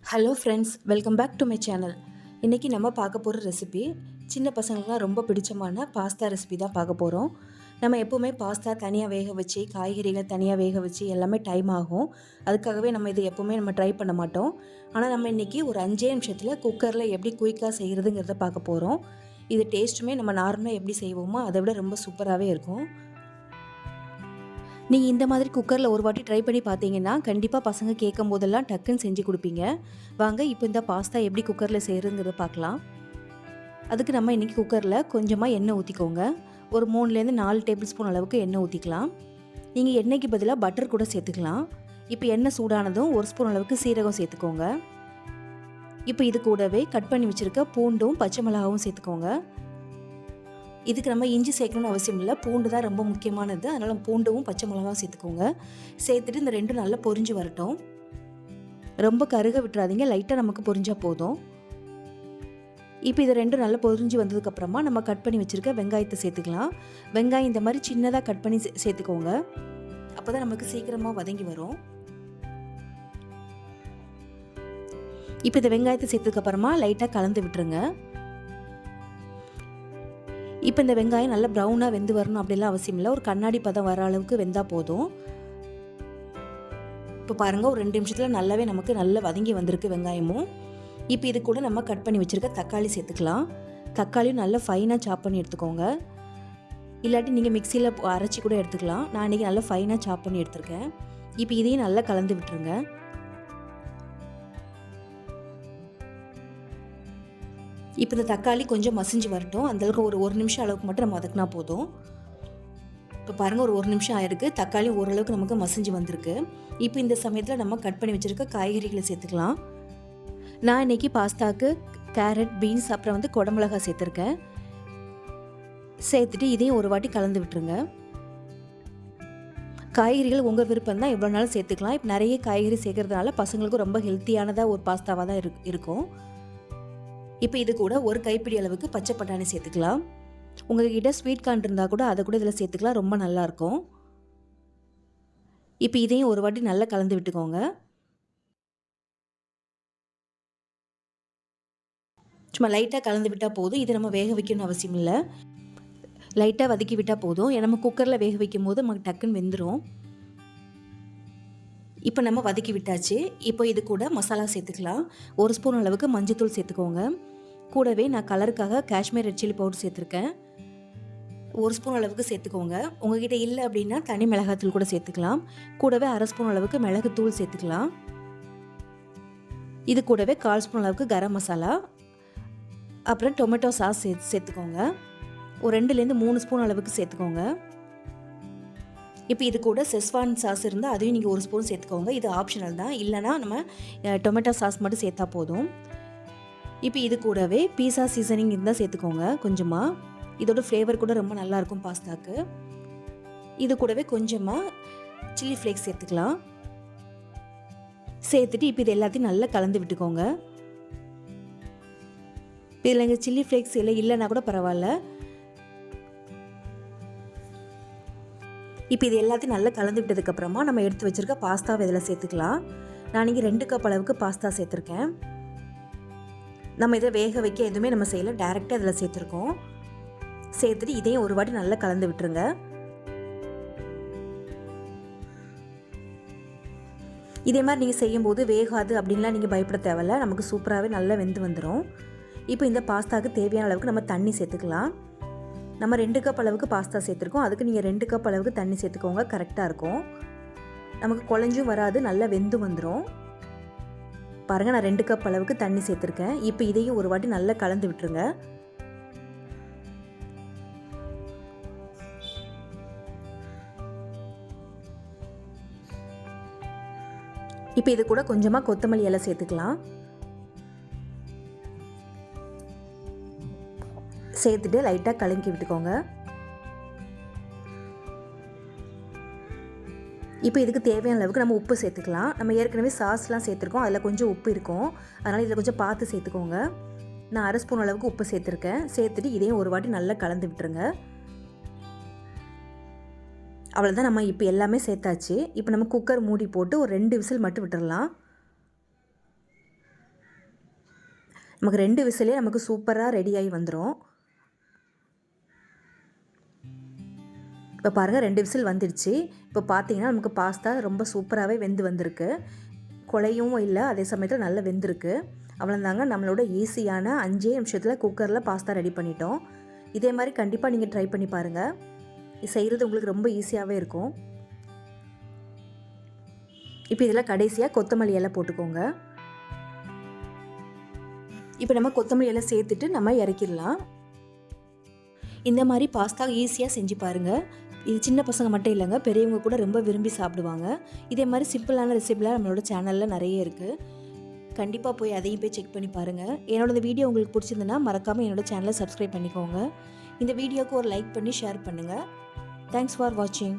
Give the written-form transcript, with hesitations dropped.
Hello friends, welcome back to my channel. இன்றைக்கி நம்ம பார்க்க போகிற ரெசிபி சின்ன பசங்களுக்குலாம் ரொம்ப பிடிச்சமான பாஸ்தா ரெசிபி தான் பார்க்க போகிறோம். நம்ம எப்போவுமே பாஸ்தா தனியாக வேக வச்சு, காய்கறிகள் தனியாக வேக வச்சு எல்லாமே டைம் ஆகும். அதுக்காகவே நம்ம இது எப்போவுமே நம்ம ட்ரை பண்ண மாட்டோம். ஆனால் நம்ம இன்றைக்கி ஒரு 5 நிமிஷத்தில் குக்கரில் எப்படி குயிக்காக செய்கிறதுங்கிறத பார்க்க போகிறோம். இது டேஸ்ட்டுமே நம்ம நார்மலாக எப்படி செய்வோமோ அதை விட ரொம்ப சூப்பராகவே இருக்கும். நீங்கள் இந்த மாதிரி குக்கரில் ஒரு வாட்டி ட்ரை பண்ணி பார்த்தீங்கன்னா கண்டிப்பாக பசங்க கேட்கும் போதெல்லாம் டக்குன்னு செஞ்சு கொடுப்பீங்க. வாங்க இப்போ இந்த பாஸ்தா எப்படி குக்கரில் செய்கிறதுங்கிறத பார்க்கலாம். அதுக்கு நம்ம இன்றைக்கி குக்கரில் கொஞ்சமாக எண்ணெய் ஊற்றிக்கோங்க. ஒரு 3லேருந்து 4 டேபிள் ஸ்பூன் அளவுக்கு எண்ணெய் ஊற்றிக்கலாம். நீங்கள் எண்ணெய்க்கு பதிலாக பட்டர் கூட சேர்த்துக்கலாம். இப்போ எண்ணெய் சூடானதும் 1 ஸ்பூன் அளவுக்கு சீரகம் சேர்த்துக்கோங்க. இப்போ இது கூடவே கட் பண்ணி வச்சுருக்க பூண்டும் பச்சை மிளகாவும் சேர்த்துக்கோங்க. இதுக்கு நம்ம இஞ்சி சேர்க்கணும்னு அவசியம் இல்லை, பூண்டு தான் ரொம்ப முக்கியமானது. அதனால் பூண்டும் பச்சை மிளகாவும் சேர்த்துக்கோங்க. சேர்த்துட்டு இந்த ரெண்டும் நல்லா பொரிஞ்சு வரட்டும். ரொம்ப கருக விட்டுறாதீங்க, லைட்டாக நமக்கு பொரிஞ்சால் போதும். இப்போ இது ரெண்டும் நல்லா பொரிஞ்சு வந்ததுக்கப்புறமா நம்ம கட் பண்ணி வச்சுருக்க வெங்காயத்தை சேர்த்துக்கலாம். வெங்காயம் இந்த மாதிரி சின்னதாக கட் பண்ணி சேர்த்துக்கோங்க. அப்போ தான் நமக்கு சீக்கிரமாக வதங்கி வரும். இப்போ இந்த வெங்காயத்தை சேர்த்ததுக்கப்புறமா லைட்டாக கலந்து விட்டுருங்க. இப்போ இந்த வெங்காயம் நல்லா ப்ரௌனாக வெந்து வரணும் அப்படிலாம் அவசியம் இல்லை, ஒரு கண்ணாடி பதம் வர அளவுக்கு வெந்தால் போதும். இப்போ பாருங்கள், ஒரு 2 நிமிஷத்தில் நல்லாவே நமக்கு நல்லா வதங்கி வந்திருக்கு வெங்காயமும். இப்போ இது கூட நம்ம கட் பண்ணி வச்சுருக்க தக்காளி சேர்த்துக்கலாம். தக்காளியும் நல்லா ஃபைனாக சாப் பண்ணி எடுத்துக்கோங்க. இல்லாட்டி நீங்கள் மிக்சியில் அரைச்சி கூட எடுத்துக்கலாம். நான் இன்றைக்கி நல்லா ஃபைனாக சாப் பண்ணி எடுத்துருக்கேன். இப்போ இதையும் நல்லா கலந்து விட்டுருங்க. இப்போ இந்த தக்காளி கொஞ்சம் மசிஞ்சு வரட்டும். அந்தளவுக்கு ஒரு நிமிஷம் அளவுக்கு மட்டும் நம்ம வதக்கினா போதும். இப்போ பாருங்கள், ஒரு நிமிஷம் ஆயிருக்கு. தக்காளி ஓரளவுக்கு நமக்கு மசிஞ்சு வந்திருக்கு. இப்போ இந்த சமயத்தில் நம்ம கட் பண்ணி வச்சுருக்க காய்கறிகளை சேர்த்துக்கலாம். நான் இன்றைக்கி பாஸ்தாவுக்கு கேரட், பீன்ஸ், அப்புறம் குடமிளகாய் சேர்த்துருக்கேன். சேர்த்துட்டு இதையும் ஒரு வாட்டி கலந்து விட்டுருங்க. காய்கறிகள் உங்கள் விருப்பம் தான், எவ்வளோ நாளும் சேர்த்துக்கலாம். இப்போ நிறைய காய்கறி சேர்க்கறதுனால பசங்களுக்கு ரொம்ப ஹெல்த்தியானதாக ஒரு பாஸ்தாவாக தான் இருக்கும். இப்போ இது கூட ஒரு கைப்பிடி அளவுக்கு பச்சை பட்டாணி சேர்த்துக்கலாம். உங்கள்கிட்ட ஸ்வீட் கார்ன் இருந்தால் கூட அதை கூட இதில் சேர்த்துக்கலாம், ரொம்ப நல்லாயிருக்கும். இப்போ இதையும் ஒரு வாட்டி நல்லா கலந்து விட்டுக்கோங்க. சும்மா லைட்டாக கலந்து விட்டால் போதும். இது நம்ம வேக வைக்கணும்னு அவசியம் இல்லை, லைட்டாக வதக்கி விட்டால் போதும். நம்ம குக்கரில் வேக வைக்கும் போது நமக்கு டக்குன்னு வெந்துடும். இப்போ நம்ம வதக்கி விட்டாச்சு. இப்போ இது கூட மசாலா சேர்த்துக்கலாம். 1 ஸ்பூன் அளவுக்கு மஞ்சத்தூள் சேர்த்துக்கோங்க. கூடவே நான் கலருக்காக காஷ்மீர் ரெட் சில்லி பவுடர் சேர்த்துருக்கேன். 1 ஸ்பூன் அளவுக்கு சேர்த்துக்கோங்க. உங்ககிட்ட இல்லை அப்படின்னா தனி மிளகாத்தூள் கூட சேர்த்துக்கலாம். கூடவே 1/2 ஸ்பூன் அளவுக்கு மிளகுத்தூள் சேர்த்துக்கலாம். இது கூடவே 1/4 ஸ்பூன் அளவுக்கு கரம் மசாலா, அப்புறம் டொமேட்டோ சாஸ் சேர்த்துக்கோங்க. ஒரு 2லேருந்து 3 ஸ்பூன் அளவுக்கு சேர்த்துக்கோங்க. இப்போ இது கூட செஸ்வான் சாஸ் இருந்தால் அதையும் நீங்கள் 1 ஸ்பூன் சேர்த்துக்கோங்க. இது ஆப்ஷனல் தான், இல்லைனா நம்ம டொமேட்டோ சாஸ் மட்டும் சேர்த்தா போதும். இப்போ இது கூடவே பீஸா சீசனிங் இருந்தால் சேர்த்துக்கோங்க கொஞ்சமாக. இதோட ஃப்ளேவர் கூட ரொம்ப நல்லாயிருக்கும் பாஸ்தாக்கு. இது கூடவே கொஞ்சமாக சில்லி ஃப்ளேக்ஸ் சேர்த்துக்கலாம். சேர்த்துட்டு இப்போ இது எல்லாத்தையும் நல்லா கலந்து விட்டுக்கோங்க. இதில் எங்கள் சில்லி ஃப்ளேக்ஸ் இல்லைன்னா கூட பரவாயில்ல. இப்போ இது எல்லாத்தையும் நல்லா கலந்து விட்டதுக்கப்புறமா நம்ம எடுத்து வச்சுருக்க பாஸ்தாவை இதில் சேர்த்துக்கலாம். நான் இங்கே 2 கப் அளவுக்கு பாஸ்தா சேர்த்துருக்கேன். நம்ம இதை வேக வைக்க எதுவுமே நம்ம செய்யலை, டைரெக்டாக இதில் சேர்த்துருக்கோம். சேர்த்துட்டு இதையும் ஒரு வாட்டி நல்லா கலந்து விட்டுருங்க. இதே மாதிரி நீங்கள் செய்யும்போது வேகாது அப்படின்லாம் நீங்கள் பயப்பட தேவையில்ல, நமக்கு சூப்பராகவே நல்லா வெந்து வந்துடும். இப்போ இந்த பாஸ்தாவுக்கு தேவையான அளவுக்கு நம்ம தண்ணி சேர்த்துக்கலாம். நம்ம 2 கப் அளவுக்கு பாஸ்தா சேர்த்துருக்கோம், அதுக்கு நீங்கள் 2 கப் அளவுக்கு தண்ணி சேர்த்துக்கோங்க, கரெக்டாக இருக்கும். நமக்கு குழஞ்சும் வராது, நல்லா வெந்து வந்துடும். பாருங்கள், நான் 2 கப் அளவுக்கு தண்ணி சேர்த்துருக்கேன். இப்போ இதையும் ஒரு வாட்டி நல்லா கலந்து விட்டுருங்க. இப்போ இது கூட கொஞ்சமாக கொத்தமல்லி இலை சேர்த்துக்கலாம். சேர்த்துட்டு லைட்டாக கலக்கி விட்டுக்கோங்க. இப்போ இதுக்கு தேவையான அளவுக்கு நம்ம உப்பு சேர்த்துக்கலாம். நம்ம ஏற்கனவே சாஸ்லாம் சேர்த்துருக்கோம், அதில் கொஞ்சம் உப்பு இருக்கும், அதனால் இதில் கொஞ்சம் பார்த்து சேர்த்துக்கோங்க. நான் 1/2 ஸ்பூன் அளவுக்கு உப்பு சேர்த்துருக்கேன். சேர்த்துட்டு இதையும் ஒரு வாட்டி நல்லா கலந்து விட்டுருங்க. அவ்வளோதான், நம்ம இப்போ எல்லாமே சேர்த்தாச்சு. இப்போ நம்ம குக்கர் மூடி போட்டு ஒரு 2 விசில் மட்டும் விட்டுடலாம். நமக்கு 2 விசிலே நமக்கு சூப்பராக ரெடியாகி வந்துடும். இப்போ பாருங்கள் 2 விசில் வந்துடுச்சு. இப்போ பார்த்தீங்கன்னா நமக்கு பாஸ்தா ரொம்ப சூப்பராகவே வெந்து வந்திருக்கு. குழையும் இல்லை, அதே சமயத்தில் நல்லா வெந்திருக்கு. அவ்வளோதாங்க, நம்மளோட ஈஸியான 5 நிமிஷத்தில் குக்கரில் பாஸ்தா ரெடி பண்ணிட்டோம். இதே மாதிரி கண்டிப்பாக நீங்கள் ட்ரை பண்ணி பாருங்கள். இது செய்கிறது உங்களுக்கு ரொம்ப ஈஸியாகவே இருக்கும். இப்போ இதில் கடைசியாக கொத்தமல்லி இலை போட்டுக்கோங்க. இப்போ நம்ம கொத்தமல்லி இலை சேர்த்துட்டு நம்ம இறக்கிடலாம். இந்த மாதிரி பாஸ்தா ஈஸியாக செஞ்சு பாருங்கள். இது சின்ன பசங்க மட்டும் இல்லைங்க, பெரியவங்க கூட ரொம்ப விரும்பி சாப்பிடுவாங்க. இதே மாதிரி சிம்பிளான ரெசிபிலாம் நம்மளோட சேனலில் நிறைய இருக்குது. கண்டிப்பாக போய் அதையும் போய் செக் பண்ணி பாருங்கள். என்னோட இந்த வீடியோ உங்களுக்கு பிடிச்சிருந்துன்னா மறக்காமல் என்னோட சேனலை சப்ஸ்கிரைப் பண்ணிக்கோங்க. இந்த வீடியோவுக்கு ஒரு லைக் பண்ணி ஷேர் பண்ணுங்கள். தேங்க்ஸ் ஃபார் வாட்சிங்.